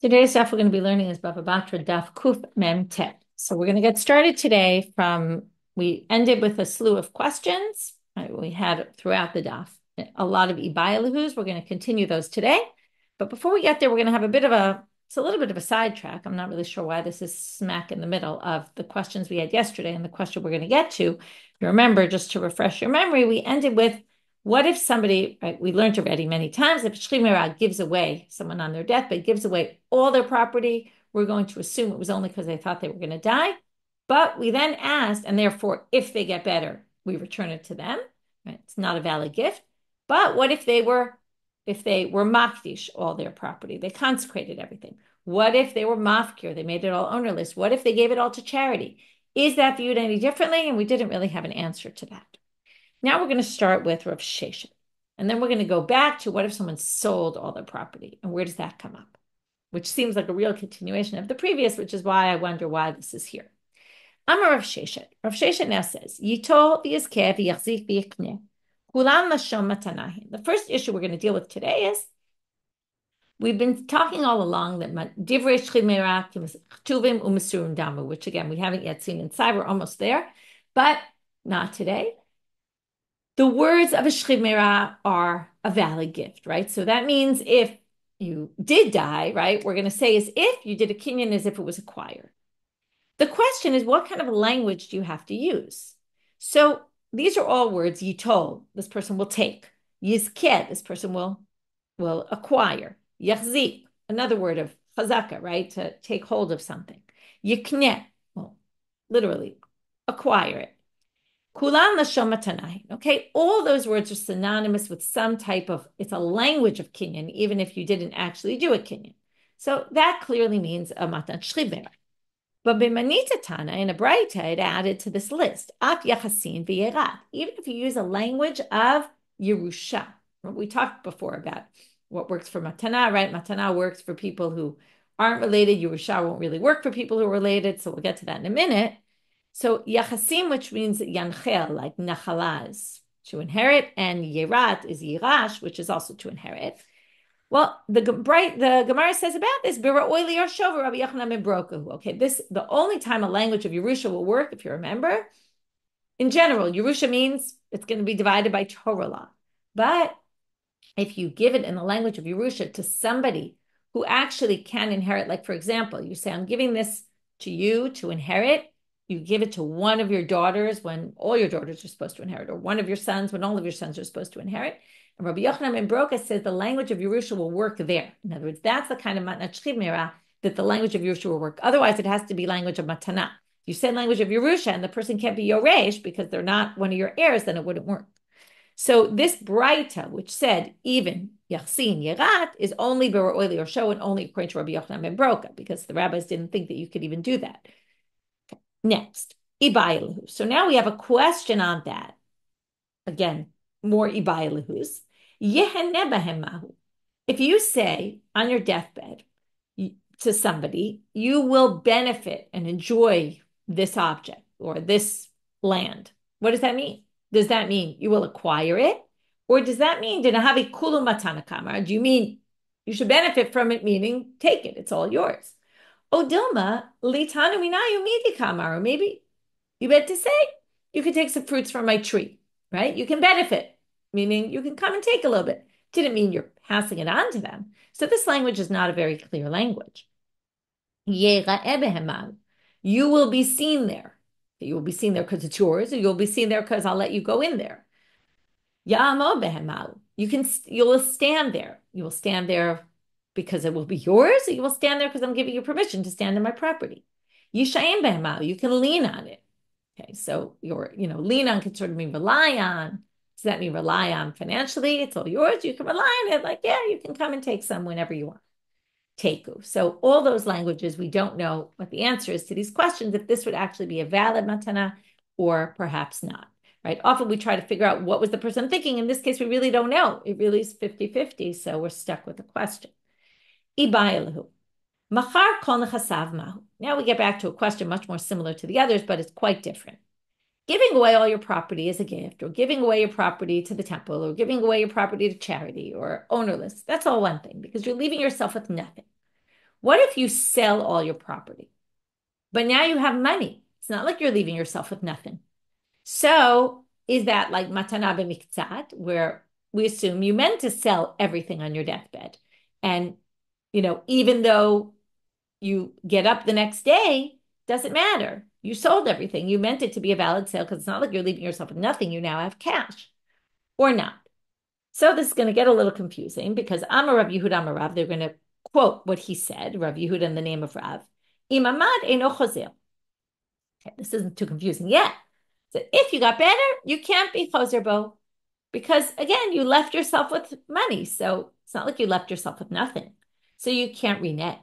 Today's stuff we're going to be learning is Bava Batra Daf Kuf Mem Tet. So we're going to get started today we ended with a slew of questions. We had throughout the Daf a lot of Ibayalahus. We're going to continue those today. But before we get there, we're going to have it's a little bit of a sidetrack. I'm not really sure why this is smack in the middle of the questions we had yesterday and the question we're going to get to. You remember, just to refresh your memory, we ended with what if somebody, right, we learned already many times, if Shchimera gives away, someone on their deathbed gives away all their property, we're going to assume it was only because they thought they were going to die. But we then asked, and therefore, if they get better, we return it to them. Right? It's not a valid gift. But what if they were mafkish all their property? They consecrated everything. What if they were mafkir? They made it all ownerless. What if they gave it all to charity? Is that viewed any differently? And we didn't really have an answer to that. Now we're going to start with Rav Sheshet. And then we're going to go back to what if someone sold all their property? And where does that come up? Which seems like a real continuation of the previous, which is why I wonder why this is here. Amar Rav Sheshet. Rav Sheshet now says, Yitol v'yizkeh v'yachzik v'yikneh. Kulam lashon matanahin. The first issue we're going to deal with today is we've been talking all along that divrei shchimera ktuvim u'mesurim damu, which again we haven't yet seen inside. We're almost there, but not today. The words of a shchimera are a valid gift, right? So that means if you did die, right, we're going to say as if you did a kinyan as if it was a choir. The question is, what kind of language do you have to use? So these are all words. Yitol, this person will take. Yizkeh, this person will acquire. Yachzik, another word of chazaka, right, to take hold of something. Yikneh, well, literally, acquire it. Kulan lashon matanahin. Okay, all those words are synonymous with some type of, it's a language of kinyan, even if you didn't actually do a kinyan. So that clearly means a matan shchivera. But b'manita tana, in a Braita, it added to this list, af yachasin v'yerat. Even if you use a language of Yerusha. We talked before about what works for matana, right? Matana works for people who aren't related. Yerusha won't really work for people who are related. So we'll get to that in a minute. So yachasim, which means yanchel, like nachalaz, to inherit, and yerat is yirash, which is also to inherit. Well, the Gemara says about this, okay, the only time a language of Yerusha will work, if you remember, in general, Yerusha means it's going to be divided by Torah law. But if you give it in the language of Yerusha to somebody who actually can inherit, like for example, you say, I'm giving this to you to inherit. You give it to one of your daughters when all your daughters are supposed to inherit, or one of your sons when all of your sons are supposed to inherit. And Rabbi Yochanan ben Broka says the language of Yerusha will work there. In other words, that's the kind of matnat shchimera that the language of Yerusha will work. Otherwise, it has to be language of matana. If you said language of Yerusha and the person can't be yoresh because they're not one of your heirs, then it wouldn't work. So this Braita, which said even Yachsin Yerat, is only Be'oili or show and only according to Rabbi Yochanan ben Broka, because the rabbis didn't think that you could even do that. Next, Ibayalahus. So now we have a question on that. Again, more Ibayalahus. If you say on your deathbed to somebody, you will benefit and enjoy this object or this land. What does that mean? Does that mean you will acquire it? Or does that mean, do you mean you should benefit from it, meaning take it, it's all yours? Odilma, litanu minayu midi kamar. Maybe you meant to say you can take some fruits from my tree, right? You can benefit, meaning you can come and take a little bit. Didn't mean you're passing it on to them. So this language is not a very clear language. You will be seen there. You will be seen there because it's yours, or you'll be seen there because I'll let you go in there. You will stand there. You will stand there because it will be yours, or you will stand there because I'm giving you permission to stand on my property. You can lean on it. Okay, so lean on can sort of mean rely on. Does that mean rely on financially? It's all yours. You can rely on it. Like, yeah, you can come and take some whenever you want. Teku. So all those languages, we don't know what the answer is to these questions, if this would actually be a valid matana or perhaps not. Right? Often we try to figure out what was the person thinking. In this case, we really don't know. It really is 50-50, so we're stuck with the question. Ibayalahu. Machar kol nechasav mahu. Now we get back to a question much more similar to the others, but it's quite different. Giving away all your property as a gift, or giving away your property to the temple, or giving away your property to charity, or ownerless, that's all one thing, because you're leaving yourself with nothing. What if you sell all your property, but now you have money? It's not like you're leaving yourself with nothing. So is that like matana b'miktzat, where we assume you meant to sell everything on your deathbed? And, even though you get up the next day, doesn't matter. You sold everything. You meant it to be a valid sale because it's not like you're leaving yourself with nothing. You now have cash or not. So this is going to get a little confusing because Amar Rav Yehuda Amar Rav, they're going to quote what he said, Rav Yehuda in the name of Rav. Imamad eino chozer. Okay, this isn't too confusing yet. So if you got better, you can't be chozer bo because again, you left yourself with money. So it's not like you left yourself with nothing. So you can't renege.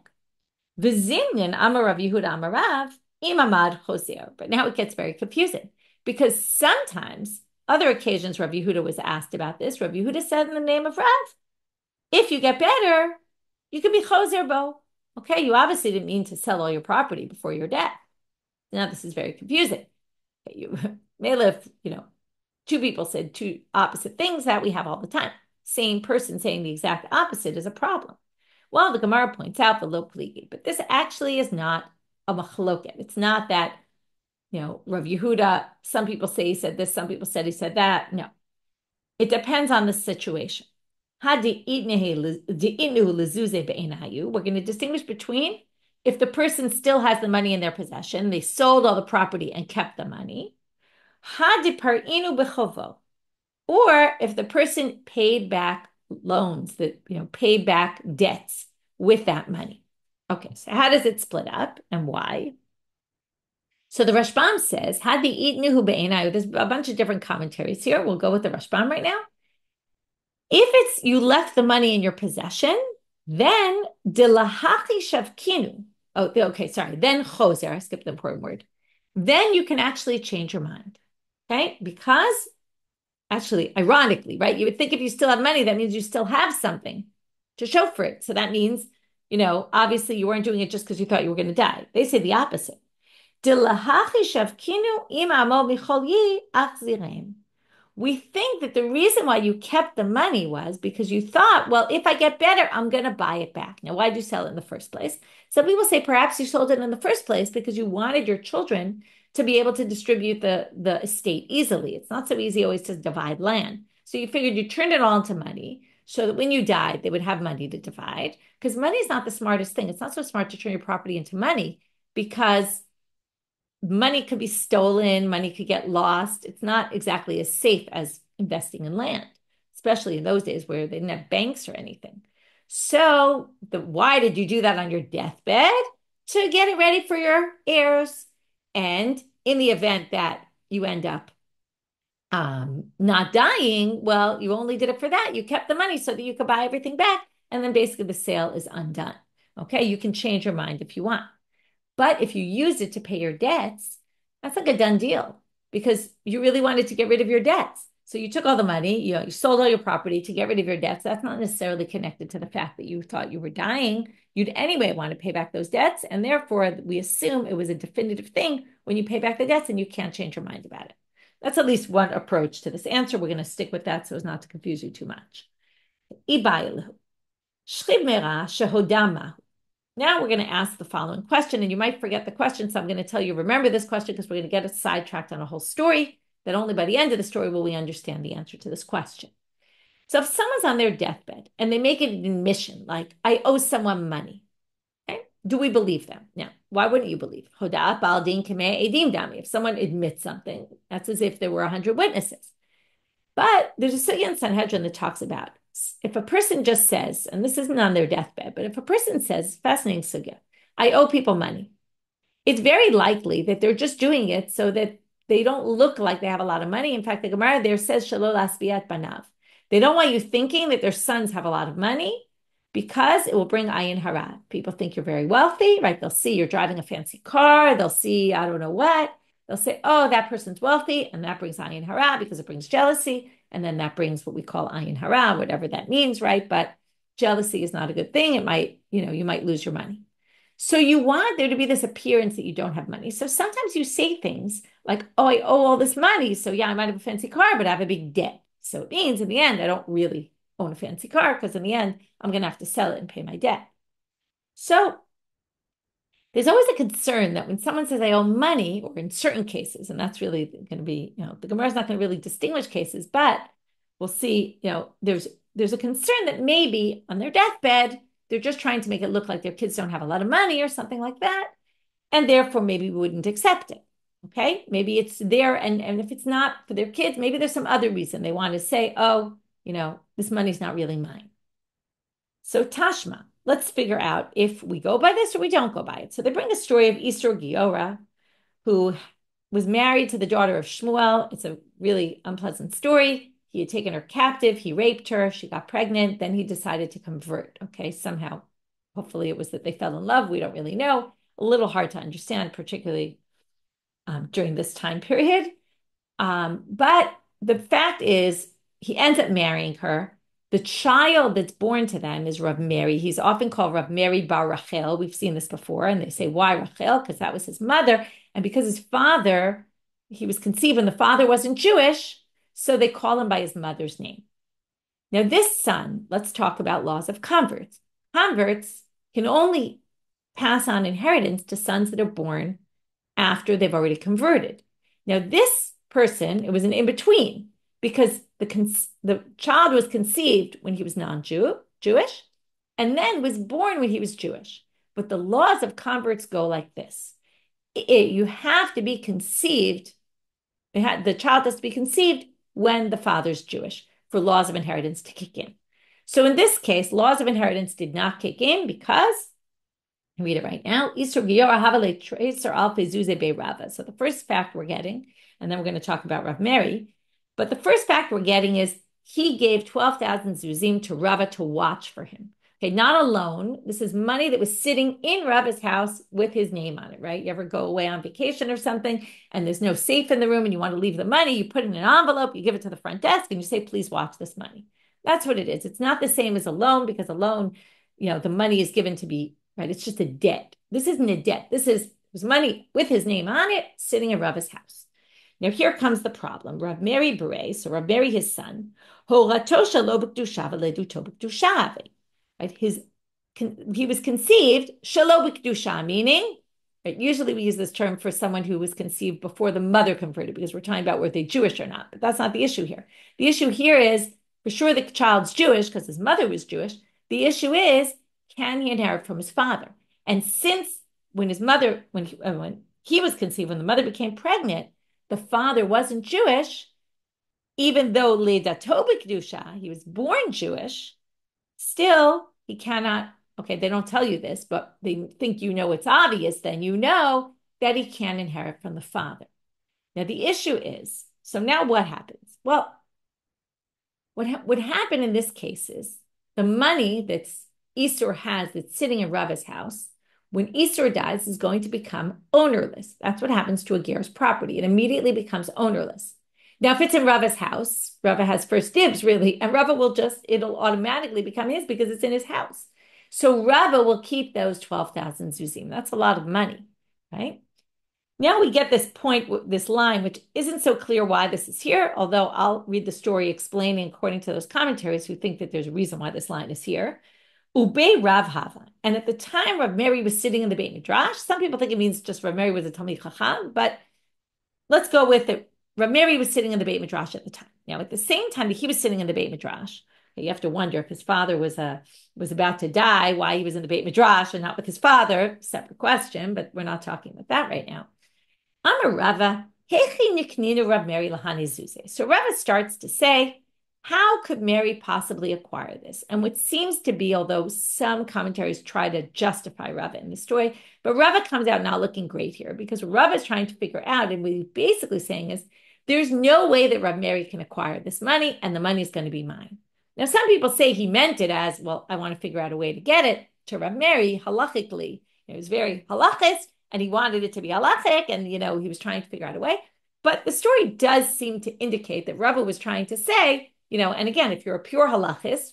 V'zimnin Amar Rav Yehuda Amar Rav imamad chozer. But now it gets very confusing because sometimes other occasions Rav Yehuda was asked about this. Rav Yehuda said in the name of Rav, if you get better, you can be chozer bo. Okay, you obviously didn't mean to sell all your property before your death. Now this is very confusing. You may live, two people said two opposite things that we have all the time. Same person saying the exact opposite is a problem. Well, the Gemara points out the lo pligi, but this actually is not a machloket. It's not that, Rav Yehuda, some people say he said this, some people said he said that. No, it depends on the situation. We're going to distinguish between if the person still has the money in their possession, they sold all the property and kept the money, or if the person paid back loans, that paid back debts with that money. Okay, so how does it split up and why? So the Rashbam says, there's a bunch of different commentaries here. We'll go with the Rashbam right now. If it's you left the money in your possession, then dilahachi shavkinu. Oh, okay, sorry. Then chozer, I skipped the important word. Then you can actually change your mind, okay? Because actually, ironically, right? You would think if you still have money, that means you still have something to show for it. So that means, obviously you weren't doing it just because you thought you were going to die. They say the opposite. We think that the reason why you kept the money was because you thought, well, if I get better, I'm going to buy it back. Now, why did you sell it in the first place? Some people say perhaps you sold it in the first place because you wanted your children to be able to distribute the estate easily. It's not so easy always to divide land. So you figured you turned it all into money so that when you died, they would have money to divide. Because money is not the smartest thing. It's not so smart to turn your property into money because money could be stolen, money could get lost. It's not exactly as safe as investing in land, especially in those days where they didn't have banks or anything. So why did you do that on your deathbed? To get it ready for your heirs. And in the event that you end up not dying, well, you only did it for that. You kept the money so that you could buy everything back. And then basically the sale is undone. Okay, you can change your mind if you want. But if you use it to pay your debts, that's like a done deal because you really wanted to get rid of your debts. So you took all the money, you sold all your property to get rid of your debts. That's not necessarily connected to the fact that you thought you were dying. You'd anyway want to pay back those debts. And therefore, we assume it was a definitive thing when you pay back the debts and you can't change your mind about it. That's at least one approach to this answer. We're going to stick with that so as not to confuse you too much. Now we're going to ask the following question, and you might forget the question, so I'm going to tell you, remember this question because we're going to get us sidetracked on a whole story that only by the end of the story will we understand the answer to this question. So if someone's on their deathbed and they make an admission, like, I owe someone money, okay? Do we believe them? Now, why wouldn't you believe? If someone admits something, that's as if there were 100 witnesses. But there's a sugya in Sanhedrin that talks about if a person just says, and this isn't on their deathbed, but if a person says, fascinating sugya, I owe people money, it's very likely that they're just doing it so that they don't look like they have a lot of money. In fact, the Gemara there says, Shalol asbiat banav. They don't want you thinking that their sons have a lot of money because it will bring ayin hara. People think you're very wealthy, right? They'll see you're driving a fancy car. They'll see, I don't know what. They'll say, oh, that person's wealthy, and that brings ayin hara because it brings jealousy. And then that brings what we call ayin hara, whatever that means, right? But jealousy is not a good thing. It might, you might lose your money. So you want there to be this appearance that you don't have money. So sometimes you say things like, oh, I owe all this money. So yeah, I might have a fancy car, but I have a big debt. So it means in the end, I don't really own a fancy car because in the end, I'm going to have to sell it and pay my debt. So there's always a concern that when someone says I owe money, or in certain cases, and that's really going to be, the Gemara is not going to really distinguish cases, but we'll see, there's a concern that maybe on their deathbed, they're just trying to make it look like their kids don't have a lot of money or something like that. And therefore, maybe we wouldn't accept it. Okay. Maybe it's there. And if it's not for their kids, maybe there's some other reason they want to say, oh, this money's not really mine. So Tashma, let's figure out if we go by this or we don't go by it. So they bring a story of Issur Giora, who was married to the daughter of Shmuel. It's a really unpleasant story. He had taken her captive. He raped her. She got pregnant. Then he decided to convert. Okay, somehow, hopefully it was that they fell in love. We don't really know. A little hard to understand, particularly during this time period. But the fact is, he ends up marrying her. The child that's born to them is Rav Mary. He's often called Rav Mary bar Rachel. We've seen this before. And they say, why Rachel? Because that was his mother. And because his father, he was conceived and the father wasn't Jewish, so they call him by his mother's name. Now, this son, let's talk about laws of converts. Converts can only pass on inheritance to sons that are born after they've already converted. Now, this person, it was an in-between, because the child was conceived when he was non-Jewish, and then was born when he was Jewish. But the laws of converts go like this. You have to be conceived, the child has to be conceived when the father's Jewish for laws of inheritance to kick in. So in this case, laws of inheritance did not kick in because, I read it right now, Issur Giora Havale Tracer Alfe Zuze Be Rava. So the first fact we're getting, and then we're going to talk about Rav Mary, but the first fact we're getting is he gave 12,000 zuzim to Rava to watch for him. Okay, not alone. This is money that was sitting in Rava's house with his name on it, right? You ever go away on vacation or something and there's no safe in the room and you want to leave the money, you put it in an envelope, you give it to the front desk and you say, please watch this money. That's what it is. It's not the same as a loan, because a loan, the money is given to be, right? It's just a debt. This isn't a debt. This is money with his name on it sitting in Rava's house. Now, here comes the problem. Rav Mary Bere, so Rav Mary, his son, right? He was conceived shelo b'kedusha, meaning, right, usually we use this term for someone who was conceived before the mother converted, because we're talking about were they Jewish or not. But that's not the issue here. The issue here is, for sure the child's Jewish because his mother was Jewish. The issue is, can he inherit from his father? And since when his mother, when he was conceived, when the mother became pregnant, the father wasn't Jewish, even though ledato b'kedusha, he was born Jewish, still he cannot, okay, they don't tell you this, but they think it's obvious, then that he can inherit from the father. Now the issue is, so now what happens? Well, what would happen in this case is the money that's Issur has that's sitting in Rava's house, when Issur dies, is going to become ownerless. That's what happens to a ger's property. It immediately becomes ownerless. Now, if it's in Rava's house, Rava has first dibs, really, and Rava it'll automatically become his because it's in his house. So Rava will keep those 12,000 zuzim. That's a lot of money, right? Now we get this point, this line, which isn't so clear why this is here, although I'll read the story explaining according to those commentaries who think that there's a reason why this line is here. Ube Rav Hava. And at the time Rav Mary was sitting in the Beit Midrash, some people think it means just Rav Mary was a Talmid Chacham, but let's go with it. Rav Mary was sitting in the Beit Midrash at the time. Now, at the same time that he was sitting in the Beit Midrash, you have to wonder if his father was about to die, why he was in the Beit Midrash and not with his father. Separate question, but we're not talking about that right now. Amar Rava, Hechi Nikninu Rav Mary Lahani Zuze. So Rava starts to say, how could Mary possibly acquire this? And what seems to be, although some commentaries try to justify Rava in the story, but Rava comes out not looking great here, because Rava is trying to figure out, and what he's basically saying is, there's no way that Rav Mary can acquire this money, and the money is going to be mine. Now, some people say he meant it as, well, I want to figure out a way to get it to Rav Mary halachically. It was very halachist, and he wanted it to be halachic, and, he was trying to figure out a way. But the story does seem to indicate that Rava was trying to say, and again, if you're a pure halachist,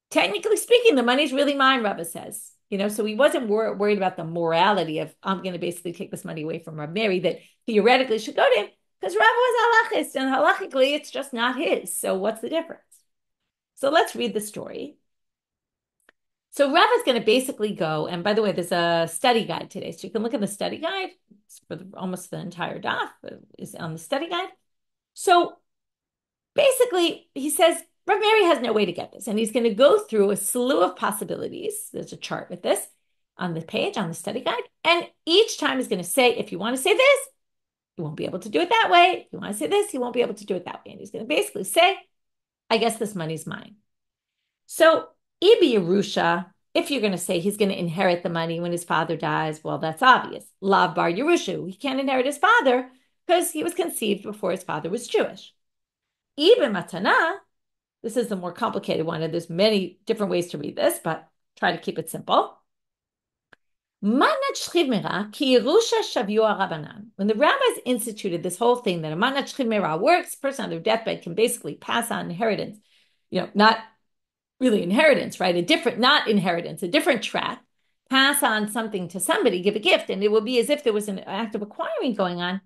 technically speaking, the money's really mine, Rava says. So he wasn't worried about the morality of, I'm going to basically take this money away from Rav Mary, that theoretically should go to him, because Rava was halachist, and halachically, it's just not his. So what's the difference? So let's read the story. So Rava is going to basically go, and by the way, there's a study guide today, so you can look at the study guide. It's for almost the entire daf is on the study guide. So basically, he says Rav Mary has no way to get this, and he's going to go through a slew of possibilities. There's a chart with this on the page on the study guide, and each time he's going to say, if you want to say this, you won't be able to do it that way. If you want to say this, you won't be able to do it that way. And he's going to basically say, I guess this money's mine. So Ibi Yerusha, if you're going to say he's going to inherit the money when his father dies, well, that's obvious. Lav bar Yerusha, he can't inherit his father because he was conceived before his father was Jewish. Ibn Matana, this is the more complicated one, and there's many different ways to read this, but try to keep it simple. When the rabbis instituted this whole thing that a manat shchimera works, a person on their deathbed can basically pass on inheritance, not really inheritance, right? Not inheritance, a different track, pass on something to somebody, give a gift, and it will be as if there was an act of acquiring going on.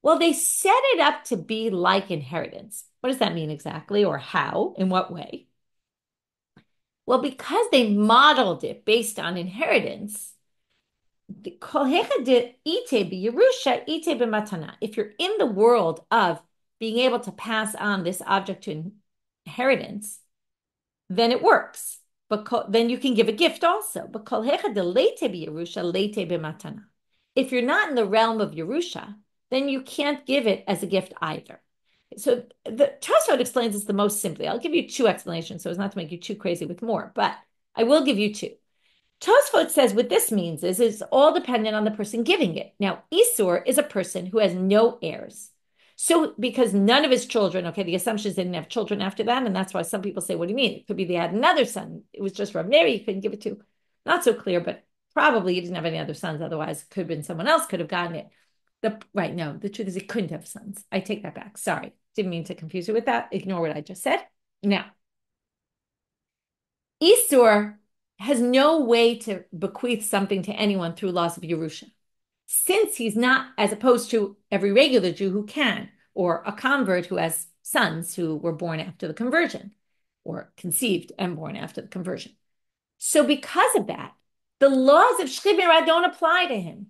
Well, they set it up to be like inheritance. What does that mean exactly, or how, in what way? Well, because they modeled it based on inheritance, if you're in the world of being able to pass on this object to inheritance, then it works. But then you can give a gift also. If you're not in the realm of Yerusha, then you can't give it as a gift either. So the Tosfot explains this the most simply. I'll give you two explanations so as not to make you too crazy with more, but I will give you two. Tosfot says what this means is it's all dependent on the person giving it. Now, Issur is a person who has no heirs. So because none of his children, okay, the assumption is they didn't have children after that, and that's why some people say, what do you mean? It could be they had another son. It was just Rav Mary you couldn't give it to. Not so clear, but probably he didn't have any other sons. Otherwise, it could have been someone else could have gotten it. No, the truth is he couldn't have sons. I take that back. Sorry. Didn't mean to confuse you with that. Ignore what I just said. Now, Issur has no way to bequeath something to anyone through laws of Yerusha. Since he's not, as opposed to every regular Jew who can, or a convert who has sons who were born after the conversion, or conceived and born after the conversion. So because of that, the laws of Shchimera don't apply to him.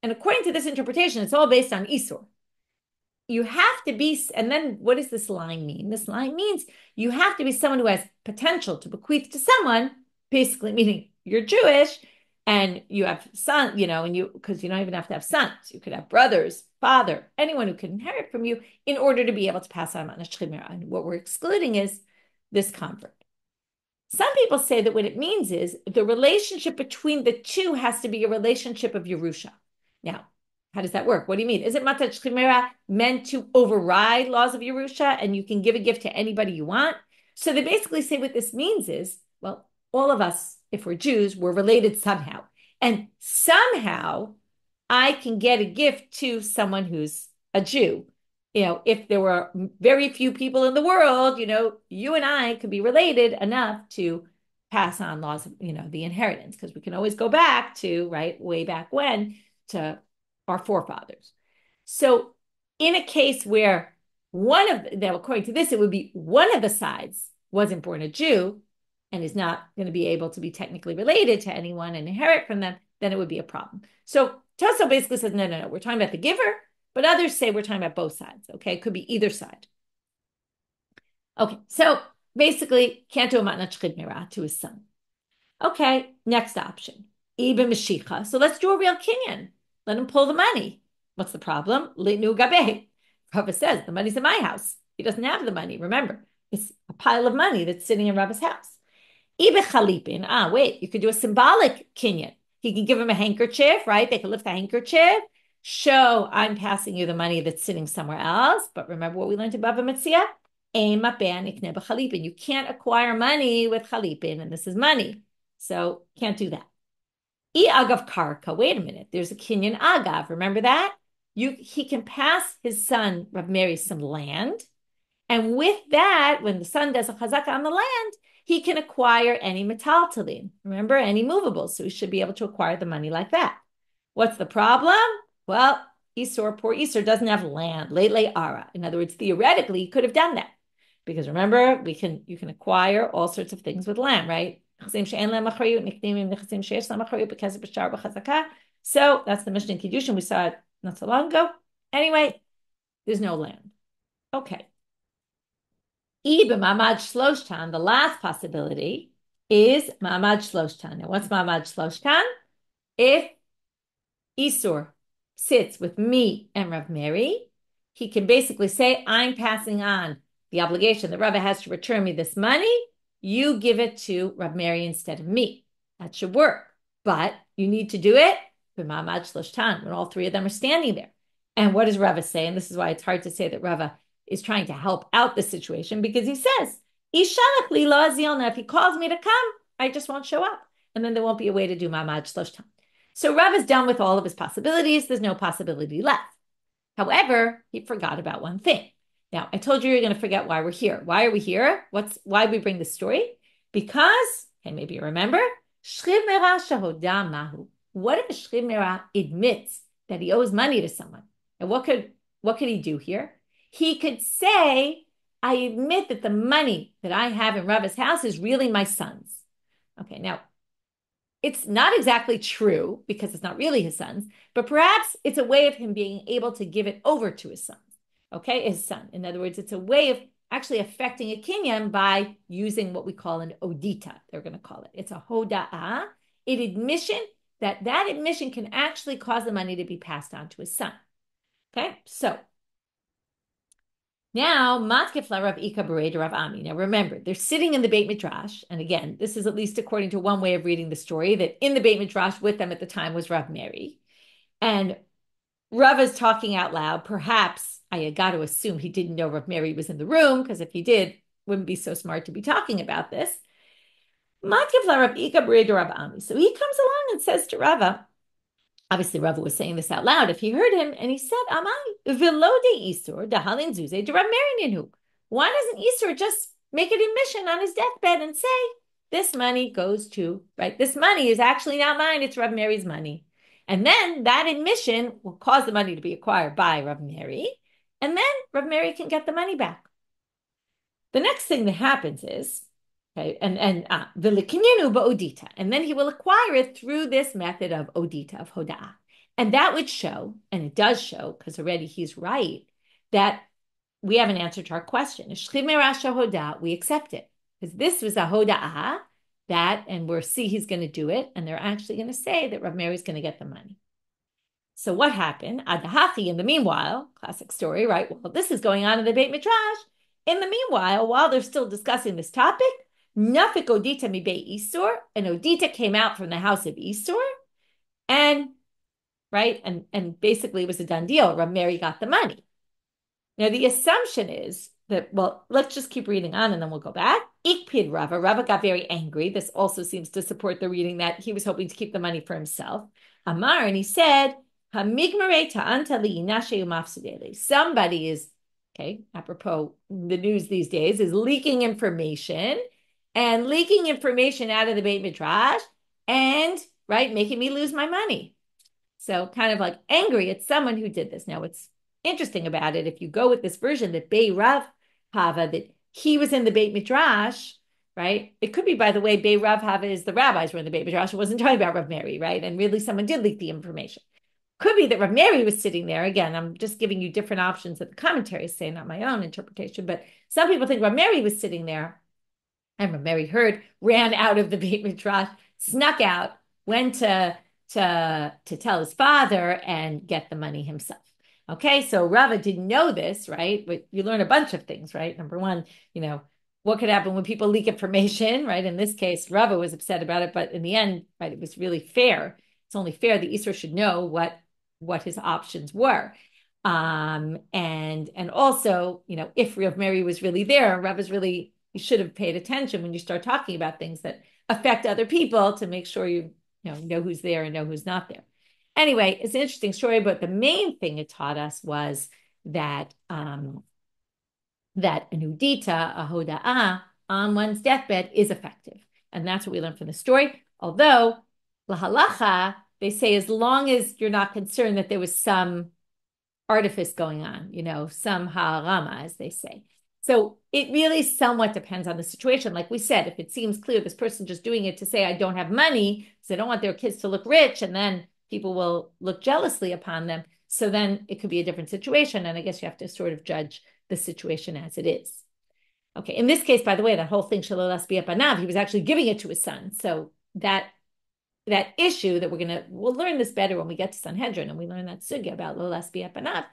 And according to this interpretation, it's all based on Issur. You have to be, and then what does this line mean? This line means you have to be someone who has potential to bequeath to someone, basically meaning you're Jewish and you have sons, because you don't even have to have sons. You could have brothers, father, anyone who can inherit from you in order to be able to pass on a shchimera. And what we're excluding is this convert. Some people say that what it means is the relationship between the two has to be a relationship of Yerusha. Now, how does that work? What do you mean? Is it matat shchimera meant to override laws of Yerusha and you can give a gift to anybody you want? So they basically say what this means is, well, all of us, if we're Jews, we're related somehow. And somehow I can get a gift to someone who's a Jew. If there were very few people in the world, you and I could be related enough to pass on laws of, the inheritance, because we can always go back to, right, way back when, to our forefathers. So in a case where according to this, it would be one of the sides wasn't born a Jew and is not going to be able to be technically related to anyone and inherit from them, then it would be a problem. So Tosso basically says, no, we're talking about the giver, but others say we're talking about both sides, okay? It could be either side. Okay, so basically, can't do a matnat shchimera to his son. Okay, next option, Ibn Mashicha. So let's do a real kinyan. Let him pull the money. What's the problem? Litnu gabe. Rava says, the money's in my house. He doesn't have the money. Remember, it's a pile of money that's sitting in Rava's house. Ibe chalipin. Wait, you could do a symbolic kinyan. He can give him a handkerchief, right? They can lift a handkerchief. Show, I'm passing you the money that's sitting somewhere else. But remember what we learned in Bava Metzia? You can't acquire money with chalipin, and this is money. So can't do that. Agav karka. Wait a minute. There's a kinyan agav. Remember that? He can pass his son Rav Mary some land, and with that, when the son does a chazaka on the land, he can acquire any metaltalin. Remember, any movable. So he should be able to acquire the money like that. What's the problem? Well, poor Issur doesn't have land. Late ara. In other words, theoretically, he could have done that, because remember, you can acquire all sorts of things with land, right? So that's the Mishna in Kiddushin. We saw it not so long ago. Anyway, there's no land. Okay. The last possibility is Mamad Shloshtan. Now, what's Mamad Shloshtan? If Issur sits with me and Rav Mary, he can basically say, I'm passing on the obligation that Rava has to return me this money. You give it to Rav Mary instead of me. That should work. But you need to do it b'mamad shloshtan, when all three of them are standing there. And what does Rava say? And this is why it's hard to say that Rava is trying to help out the situation, because he says, Ishalach li lo azilna. If he calls me to come, I just won't show up. And then there won't be a way to do mamad shloshtan. So Rav is done with all of his possibilities. There's no possibility left. However, he forgot about one thing. Now, I told you you're going to forget why we're here. Why are we here? Why we bring the story? Because, okay, maybe you remember, what if a Shchimera admits that he owes money to someone? And what could he do here? He could say, I admit that the money that I have in Rava's house is really my son's. Okay, now, it's not exactly true because it's not really his son's, but perhaps it's a way of him being able to give it over to his son. Okay, his son. In other words, it's a way of actually affecting a kinyan by using what we call an odita, they're going to call it. It's a hoda'ah, an admission that admission can actually cause the money to be passed on to his son. Okay, so now, Matkefla Rav Ika Berei Rav Ami. Now remember, they're sitting in the Beit Midrash. And again, this is at least according to one way of reading the story, that in the Beit Midrash with them at the time was Rav Mary. And Rav is talking out loud. Perhaps, I got to assume he didn't know Rav Mary was in the room, because if he did, wouldn't be so smart to be talking about this. Matkefla Rav Ika Berei Rav Ami. So he comes along and says to Rava, obviously, Rava was saying this out loud if he heard him, and he said, Amai, velo de Issur, de halin zuze, de Rav Mary. Why doesn't Issur just make an admission on his deathbed and say, this money goes to, right? This money is actually not mine, it's Rav Mary's money. And then that admission will cause the money to be acquired by Rav Mary, and then Rav Mary can get the money back. The next thing that happens is, okay, and odita, and then he will acquire it through this method of odita, of hoda'ah. And that would show, and it does show, because already he's right, that we have an answer to our question. We accept it. Because this was a hoda'ah, and we'll see he's going to do it, and they're actually going to say that Rav Mary's going to get the money. So what happened? Adahachi, in the meanwhile, classic story, right? Well, this is going on in the Beit Midrash. In the meanwhile, while they're still discussing this topic, Nafik Odita mi Beit Issur, and Odita came out from the house of Issur, and right, and basically it was a done deal. Rav Mary got the money. Now the assumption is that, well, let's just keep reading on and then we'll go back. Ikpid Rava. Rava got very angry. This also seems to support the reading that he was hoping to keep the money for himself. Amar, and he said, Hamigmare ta'anta li inashe umafsidele. Somebody is, okay, apropos the news these days, is leaking information out of the Beit Midrash and, right, making me lose my money. So kind of like angry at someone who did this. Now, what's interesting about it, if you go with this version that Bei Rav Hava, that he was in the Beit Midrash, right? It could be, by the way, Bei Rav Hava is the rabbis were in the Beit Midrash. It wasn't talking about Rav Mary, right? And really someone did leak the information. Could be that Rav Mary was sitting there. Again, I'm just giving you different options that the commentaries say, not my own interpretation. But some people think Rav Mary was sitting there, and Rav Mary heard, ran out of the Beit Midrash, snuck out, went to tell his father and get the money himself. Okay, so Rava didn't know this, right? But you learn a bunch of things, right? Number one, what could happen when people leak information, right? In this case, Rava was upset about it, but in the end, right, it was really fair. It's only fair that Issur should know what his options were. And also, if Rav Mary was really there, Rava's really, you should have paid attention when you start talking about things that affect other people to make sure you know who's there and know who's not there. Anyway, it's an interesting story, but the main thing it taught us was that that an udita, a hoda'ah, on one's deathbed is effective. And that's what we learned from the story. Although, lahalacha, they say as long as you're not concerned that there was some artifice going on, some ha'arama, as they say. So it really somewhat depends on the situation. Like we said, if it seems clear this person just doing it to say, I don't have money, because they don't want their kids to look rich, and then people will look jealously upon them. So then it could be a different situation. And I guess you have to sort of judge the situation as it is. Okay. In this case, by the way, that whole thing, Shalolas B'Apanav, he was actually giving it to his son. So that issue that we'll learn this better when we get to Sanhedrin, and we learn that sugya about Lolas B'Apanav.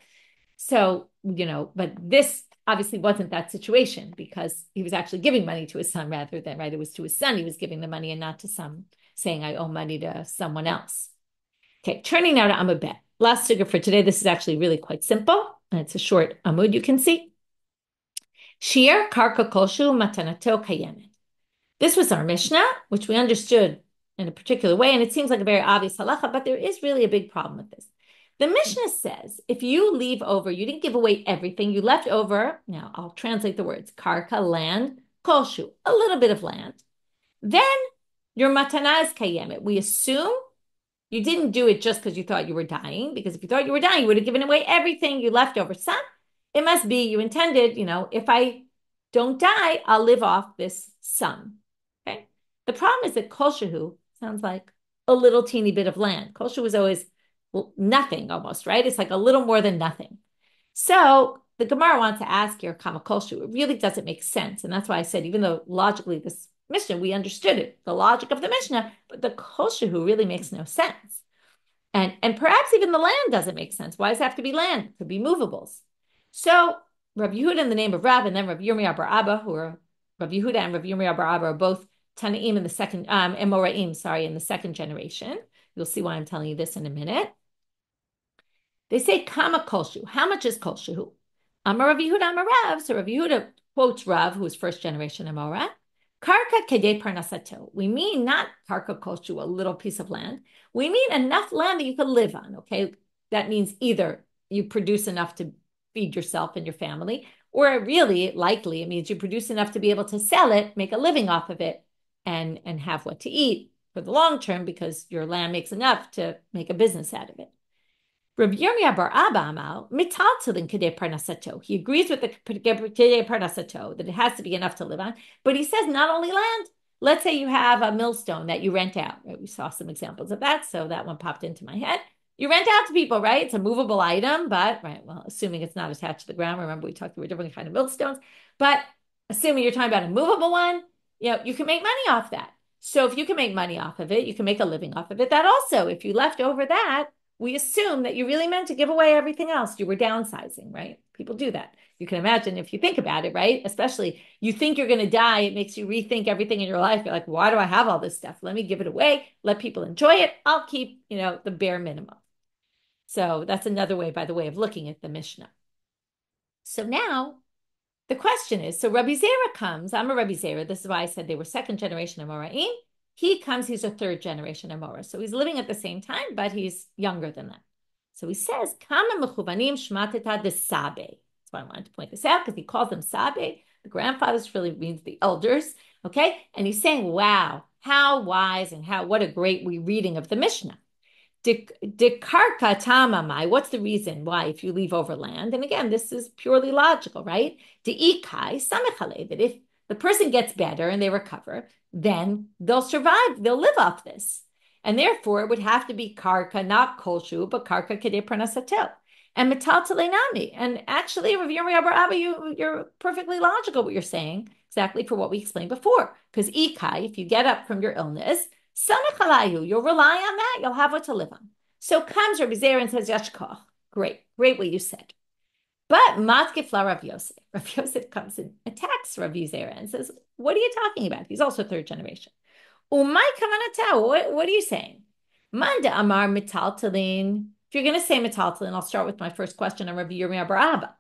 So, but this obviously wasn't that situation because he was actually giving money to his son rather than, right? It was to his son he was giving the money and not to saying I owe money to someone else. Okay, turning now to Abaye. Last sugya for today. This is actually really quite simple, and it's a short amud, you can see. Shiur karka koshu matanato kayemet. This was our Mishnah, which we understood in a particular way, and it seems like a very obvious halacha, but there is really a big problem with this. The Mishnah says, if you leave over, you didn't give away everything, you left over, now I'll translate the words, karka, land, koshu, a little bit of land, then your matana is kayemet. We assume you didn't do it just because you thought you were dying, because if you thought you were dying, you would have given away everything you left over. Son, it must be you intended, if I don't die, I'll live off this sum. Okay. The problem is that koshu sounds like a little teeny bit of land. Koshu is always nothing almost, right? It's like a little more than nothing. So the Gemara wants to ask here, kama koshu. It really doesn't make sense. And that's why I said, even though logically this Mishnah, we understood it, the logic of the Mishnah, but the koshu really makes no sense. And perhaps even the land doesn't make sense. Why does it have to be land? It could be movables. So Rav Yehuda in the name of Rav, and then Rav Yirmiya bar Abba, who are Rav Yehuda and Rav Yirmiya bar Abba are both Tanaim in the second, Emoraim, in the second generation. You'll see why I'm telling you this in a minute. They say kama kolshu. How much is kolshu? Amar Rav Yehuda, Amar Rav. So Rav Yehuda quotes Rav, who is first generation Amora. Karka kedei parnasato. We mean not karka kolshu, a little piece of land. We mean enough land that you can live on. Okay, that means either you produce enough to feed yourself and your family, or really likely it means you produce enough to be able to sell it, make a living off of it, and have what to eat for the long term because your land makes enough to make a business out of it. Rav Yirmiya bar Abba amal mitaltalin kedei parnasato. He agrees with the kedei parnasato that it has to be enough to live on, but he says not only land. Let's say you have a millstone that you rent out. Right? We saw some examples of that, so that one popped into my head. You rent out to people, right? It's a movable item, but assuming it's not attached to the ground. Remember, we talked about different kind of millstones, but assuming you're talking about a movable one, you can make money off that. So if you can make money off of it, you can make a living off of it. That also, if you left over that, we assume that you really meant to give away everything else. You were downsizing, right? People do that. You can imagine if you think about it, right? Especially you think you're going to die. It makes you rethink everything in your life. You're like, why do I have all this stuff? Let me give it away. Let people enjoy it. I'll keep, the bare minimum. So that's another way, by the way, of looking at the Mishnah. So now the question is, so Rabbi Zeira comes. I'm a Rabbi Zeira. This is why I said they were second generation Amoraim. He comes, he's a third generation Amora. So he's living at the same time, but he's younger than that. So he says, Kama mechuvanim shmateta de sabe. That's why I wanted to point this out, because he calls them sabe. The grandfathers really means the elders. Okay. And he's saying, wow, how wise and what a great reading of the Mishnah. De karka tamamai. What's the reason why if you leave over land? And again, this is purely logical, right? De ikai samechale, that if the person gets better and they recover, then they'll survive. They'll live off this. And therefore, it would have to be karka, not kolshu, but karka kedei parnasatel. And metal telenami. And actually, Rav Yirmiya bar Abba, you're perfectly logical what you're saying, exactly for what we explained before. Because ikai, if you get up from your illness, samechalayu, you'll rely on that. You'll have what to live on. So comes Rabbi Zeira and says, yashkoch. Great what you said. But matkifla Rav Yosef. Rav Yosef comes and attacks Rav Zeira and says, what are you talking about? He's also third generation. Umay kavanata, what are you saying? Manda amar mitaltalin. If you're going to say mitaltalin, I'll start with my first question on Rav Yirmiya bar Abba.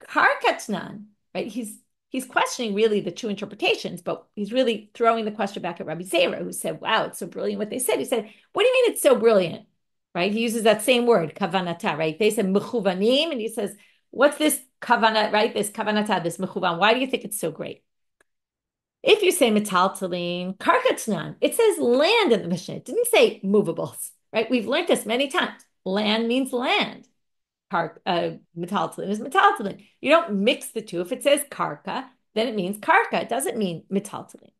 Karkatnan, right? He's questioning really the two interpretations, but he's really throwing the question back at Rabbi Zeira, who said, wow, it's so brilliant what they said. He said, what do you mean it's so brilliant? Right? He uses that same word, kavanata, right? They said mechuvanim, and he says, what's this kavanat, right? This kavanata, this mechuvan. Why do you think it's so great? If you say metaltalin, karkatnan, it says land in the Mishnah. It didn't say movables, right? We've learned this many times. Land means land. metaltalin is metaltalin. You don't mix the two. If it says karka, then it means karka. It doesn't mean metaltalin.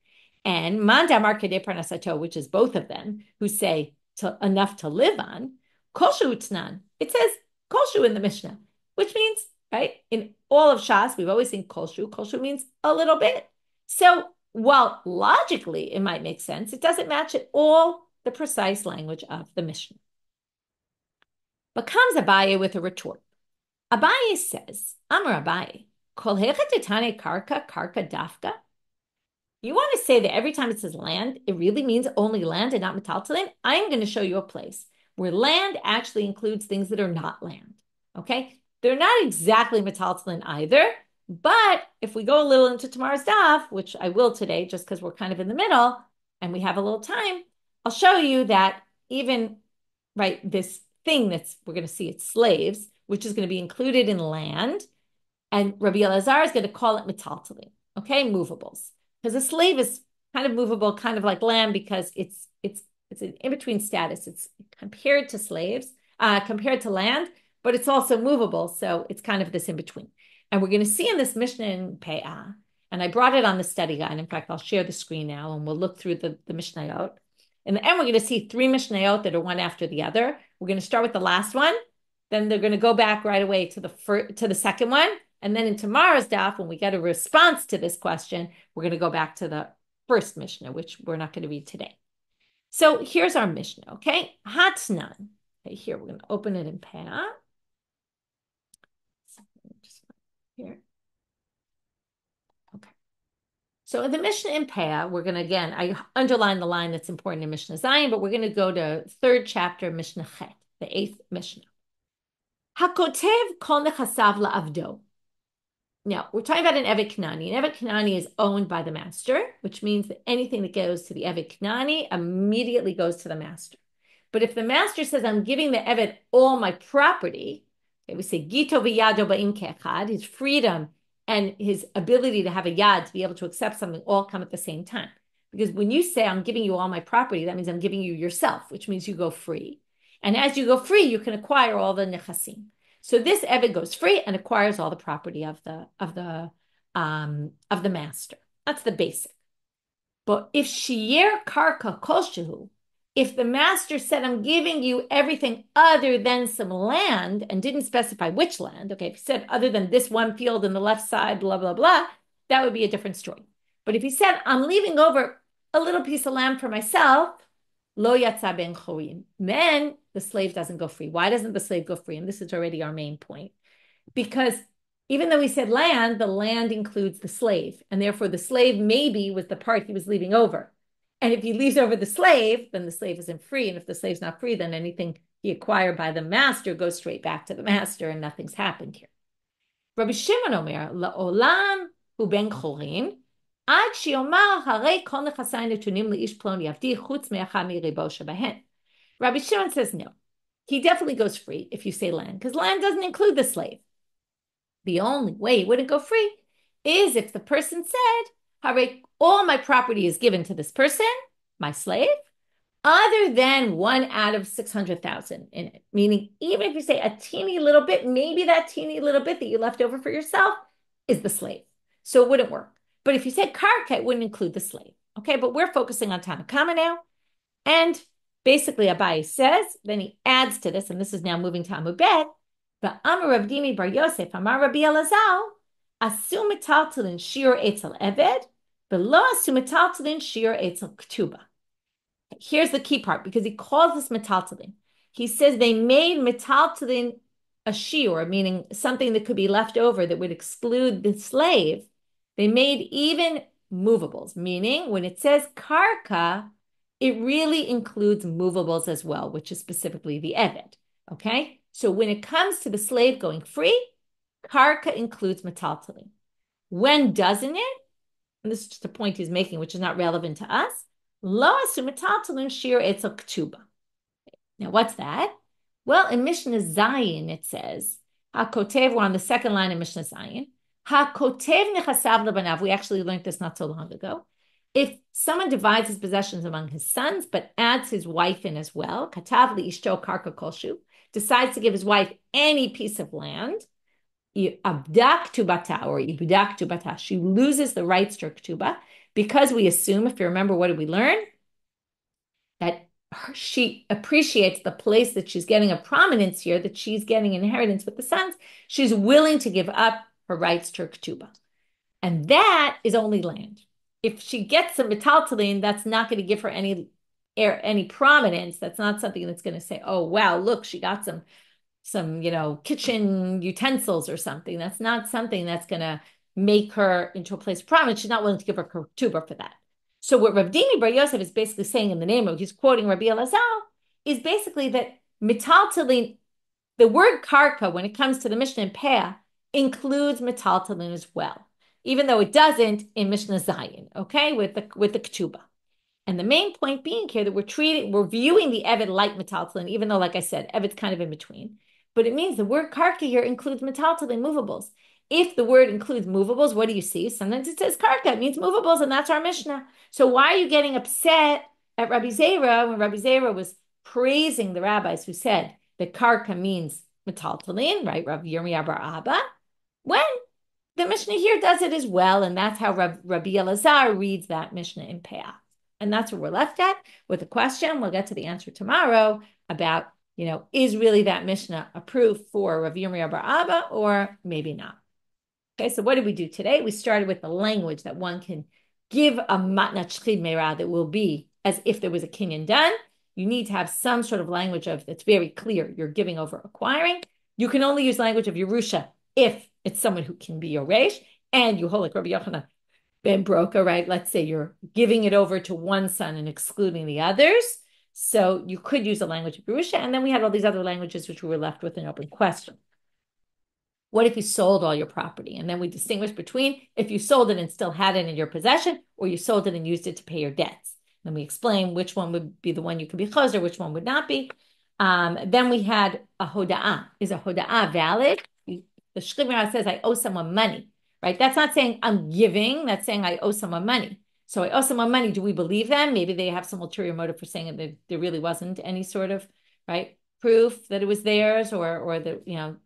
And manda markede parnasato, which is both of them, who say enough to live on, kolshu utnan. It says kolshu in the Mishnah, which means, right, in all of Shas, we've always seen kolshu. Kolshu means a little bit. So while logically it might make sense, it doesn't match at all the precise language of the Mishnah. But comes Abaye with a retort. Abaye says, Amar Abaye, kol hechatitane karka dafka. You want to say that every time it says land, it really means only land and not metaltalin? I'm going to show you a place where land actually includes things that are not land. Okay? They're not exactly metaltalin either, but if we go a little into tomorrow's daf, which I will today just because we're kind of in the middle and we have a little time, I'll show you that even, right, this thing we're going to see it's slaves, which is going to be included in land, and Rabbi Elazar is going to call it metaltalin, okay, movables. Because a slave is kind of movable, kind of like land, because it's an in-between status. It's compared to slaves, compared to land, but it's also movable. So it's kind of this in-between. And we're going to see in this Mishna in Peah, and I brought it on the study guide. In fact, I'll share the screen now and we'll look through the Mishnayot. In the end, we're going to see 3 Mishnayot that are one after the other. We're going to start with the last one. Then they're going to go back right away to the second one. And then in tomorrow's daf, when we get a response to this question, we're going to go back to the first Mishnah, which we're not going to read today. So here's our Mishnah, okay? Hatnan. Okay, here, we're going to open it in Peah. Here. Okay. So in the Mishnah in Peah, we're going to, again, I underline the line that's important in Mishnah Zion, but we're going to go to 3rd chapter, Mishnah Chet, the 8th Mishnah. Hakotev kol nechasav la'avdo. Now, we're talking about an Eved Knani. An Eved Knani is owned by the master, which means that anything that goes to the Eved Knani immediately goes to the master. But if the master says, I'm giving the Eved all my property, okay, we say, Gito v'yado ba'im ke'echad, his freedom and his ability to have a yad, to be able to accept something, all come at the same time. Because when you say, I'm giving you all my property, that means I'm giving you yourself, which means you go free. And as you go free, you can acquire all the nechasim. So this Eved goes free and acquires all the property of the master. That's the basic. But if shiur karka kolshehu, if the master said, I'm giving you everything other than some land, and didn't specify which land, okay, if he said other than this one field in the left side, blah, blah, blah, that would be a different story. But if he said, I'm leaving over a little piece of land for myself, lo yatsa ben chorim, then the slave doesn't go free. Why doesn't the slave go free? And this is already our main point. Because even though we said land, the land includes the slave. And therefore the slave maybe was the part he was leaving over. And if he leaves over the slave, then the slave isn't free. And if the slave's not free, then anything he acquired by the master goes straight back to the master and nothing's happened here. Rabbi Shimon Omer, la'olam hu ben chorim, ad shiomar harei kol nechasai netunim leish ploni avdi chutz me'achad mi'ribo shebahen. Rabbi Shimon says no. He definitely goes free if you say land, because land doesn't include the slave. The only way he wouldn't go free is if the person said, Hare, all my property is given to this person, my slave, other than 1 out of 600,000 in it. Meaning, even if you say a teeny little bit, maybe that teeny little bit that you left over for yourself is the slave. So it wouldn't work. But if you said karka, it wouldn't include the slave. Okay, but we're focusing on Tanakama now. And basically, Abaye says, then he adds to this, and this is now moving to Amud Bet, but Amar Rav Dimi bar Yosef, Amar Rabbi Elazar, asu metaltalin shiur etzel eved, below asu metaltalin shiur etzel ktuba. Here's the key part, because he calls this metaltalin. He says they made metaltalin a shiur, meaning something that could be left over that would exclude the slave. They made even movables, meaning when it says karka, it really includes movables as well, which is specifically the eved, okay? So when it comes to the slave going free, karka includes metaltalin. When doesn't it? And this is just a point he's making, which is not relevant to us. Lo asu metaltalin shiur etzel ktuba. Now, what's that? Well, in Mishnah Zion, it says, HaKotev, we're on the second line of Mishnah Zion. HaKotev nechasav lebanav. We actually learned this not so long ago. If someone divides his possessions among his sons, but adds his wife in as well, katav liishto karka kolshu, decides to give his wife any piece of land, abdak tu bata or ibdak tu bata, she loses the rights to her ketubah, because we assume, if you remember, what did we learn? That she appreciates the place that she's getting a prominence here, that she's getting inheritance with the sons. She's willing to give up her rights to her ketubah. And that is only land. If she gets some metaltalin, that's not going to give her any prominence. That's not something that's going to say, oh, wow, look, she got some kitchen utensils or something. That's not something that's going to make her into a place of prominence. She's not willing to give her ketubah for that. So what Rav Yosef is basically saying in the name of, he's quoting Rabbi Elazar, is basically that metaltalin, the word karka, when it comes to the Mishna and Peah, includes metaltalin as well, even though it doesn't in Mishna Zayin, okay, with the ketubah. And the main point being here that we're viewing the Eved like metaltalin, even though, like I said, Eved's kind of in between. But it means the word karka here includes metaltalin, movables. If the word includes movables, what do you see? Sometimes it says karka, it means movables, and that's our Mishnah. So why are you getting upset at Rabbi Zeira when Rabbi Zeira was praising the rabbis who said that karka means metaltalin, right? Rav Yirmiya bar Abba, when the Mishnah here does it as well, and that's how Rabbi Elazar reads that Mishnah in Peah. And that's where we're left at with the question. We'll get to the answer tomorrow about, is really that Mishnah approved for Rav Yirmiya bar Abba or maybe not? Okay, so what did we do today? We started with the language that one can give a matnat shchid meira that will be as if there was a kinyan done. You need to have some sort of language that's very clear. You're giving over acquiring. You can only use language of Yerusha if it's someone who can be your reish, and you hold like Rabbi Yochanan ben Broka, right? Let's say you're giving it over to one son and excluding the others. So you could use the language of Yerusha, and then we had all these other languages which we were left with an open question. What if you sold all your property? And then we distinguish between if you sold it and still had it in your possession, or you sold it and used it to pay your debts. Then we explain which one would be the one you could be choser, which one would not be. Then we had a hoda'ah. Is a hoda'ah valid? The Shchimra says, I owe someone money, right? That's not saying I'm giving. That's saying I owe someone money. So I owe someone money. Do we believe them? Maybe they have some ulterior motive for saying that there really wasn't any sort of, right, proof that it was theirs or the,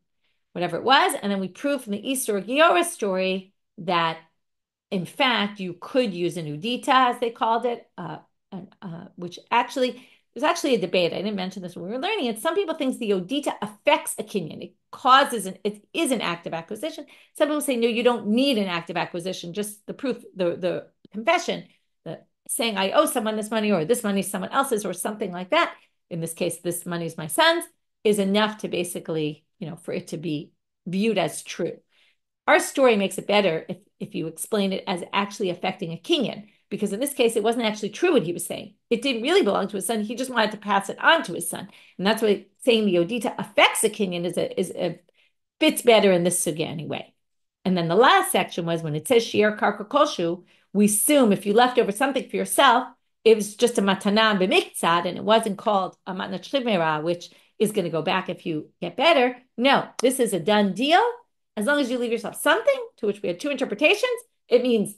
whatever it was. And then we proved from the Issur Giora story that, in fact, you could use an udita, as they called it, which actually, there's actually a debate. I didn't mention this when we were learning it. Some people think the udita affects a kinyan. It causes, it is an act of acquisition. Some people say, no, you don't need an act of acquisition, just the proof, the confession, saying I owe someone this money or this money is someone else's or something like that. In this case, this money is my son's, is enough to basically, for it to be viewed as true. Our story makes it better if you explain it as actually affecting a kinyan, because in this case, it wasn't actually true what he was saying. It didn't really belong to his son. He just wanted to pass it on to his son. And that's why saying the odita affects a kinyan fits better in this sugya anyway. And then the last section was when it says shiur karka kolshu, we assume if you left over something for yourself, it was just a matana b'miktzad, and it wasn't called a matna shchimera, which is going to go back if you get better. No, this is a done deal. As long as you leave yourself something, to which we had two interpretations, it means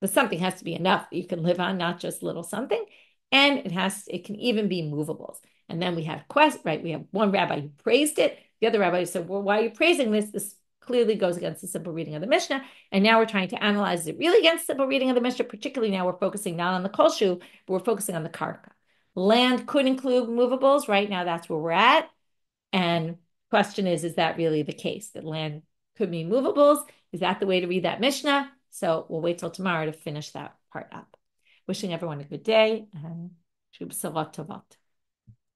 the something has to be enough that you can live on, not just little something. And it can even be movables. And then we have we have one rabbi who praised it. The other rabbi said, well, why are you praising this? This clearly goes against the simple reading of the Mishnah. And now we're trying to analyze it really against the simple reading of the Mishnah. Particularly now we're focusing not on the kolshu, but we're focusing on the karka. Land could include movables. Right now, that's where we're at. And question is that really the case? That land could be movables? Is that the way to read that Mishnah? So we'll wait till tomorrow to finish that part up. Wishing everyone a good day and Shub Savat Tovat.